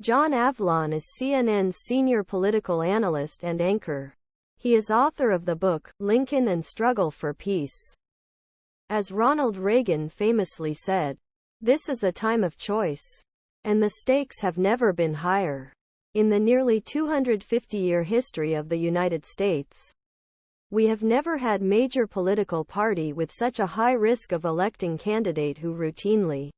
John Avlon is CNN's senior political analyst and anchor. He is author of the book, Lincoln and Struggle for Peace. As Ronald Reagan famously said, "This is a time of choice. And the stakes have never been higher." In the nearly 250-year history of the United States, we have never had major political party with such a high risk of electing candidate who routinely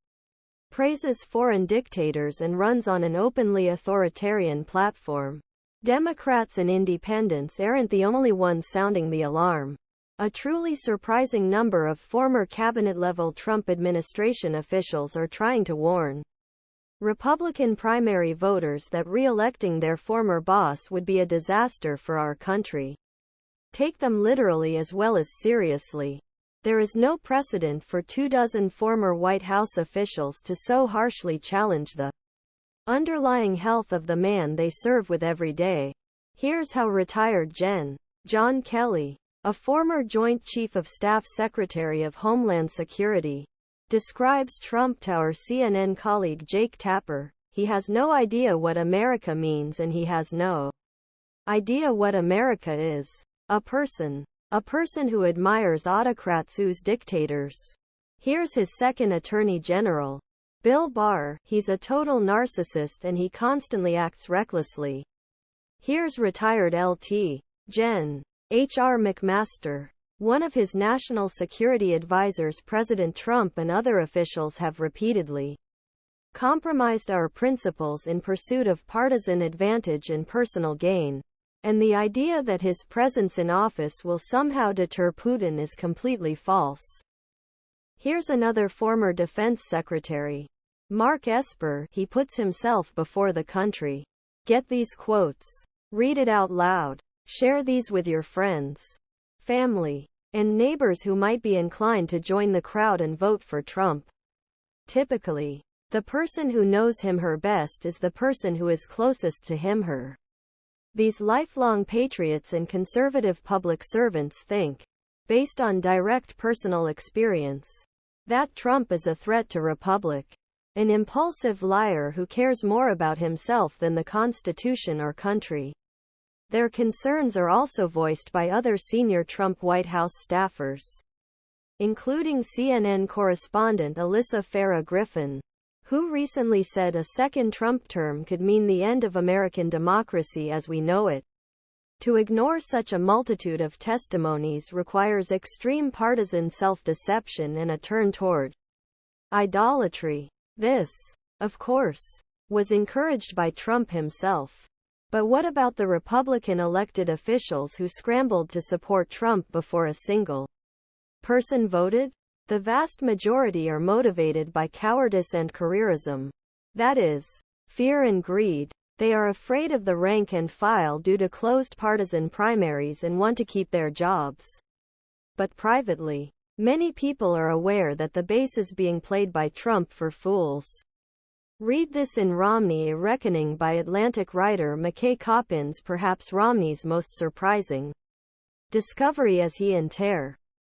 praises foreign dictators and runs on an openly authoritarian platform. Democrats and independents aren't the only ones sounding the alarm. A truly surprising number of former cabinet-level Trump administration officials are trying to warn Republican primary voters that re-electing their former boss would be a disaster for our country. Take them literally as well as seriously. There is no precedent for 24 former White House officials to so harshly challenge the underlying health of the man they serve with every day. Here's how retired John Kelly, a former Joint Chief of Staff Secretary of Homeland Security, describes Trump to our CNN colleague Jake Tapper. "He has no idea what America means, and he has no idea what America is. A person who admires autocrats who's dictators." Here's his second Attorney General, Bill Barr. "He's a total narcissist and he constantly acts recklessly." Here's retired LT Gen. H.R. McMaster. One of his national security advisors. "President Trump and other officials have repeatedly compromised our principles in pursuit of partisan advantage and personal gain. And the idea that his presence in office will somehow deter Putin is completely false." Here's another former defense secretary, Mark Esper. "He puts himself before the country." Get these quotes. Read it out loud. Share these with your friends, family, and neighbors who might be inclined to join the crowd and vote for Trump. Typically, the person who knows him/her best is the person who is closest to him/her. These lifelong patriots and conservative public servants think, based on direct personal experience, that Trump is a threat to republic, an impulsive liar who cares more about himself than the Constitution or country. Their concerns are also voiced by other senior Trump White House staffers, including CNN correspondent Alyssa Farah Griffin, who recently said a second Trump term could mean the end of American democracy as we know it. To ignore such a multitude of testimonies requires extreme partisan self-deception and a turn toward idolatry. This, of course, was encouraged by Trump himself. But what about the Republican elected officials who scrambled to support Trump before a single person voted? The vast majority are motivated by cowardice and careerism. That is, fear and greed. They are afraid of the rank and file due to closed partisan primaries and want to keep their jobs. But privately, many people are aware that the base is being played by Trump for fools. Read this in Romney A Reckoning by Atlantic writer McKay Coppins. Perhaps Romney's most surprising discovery as he entere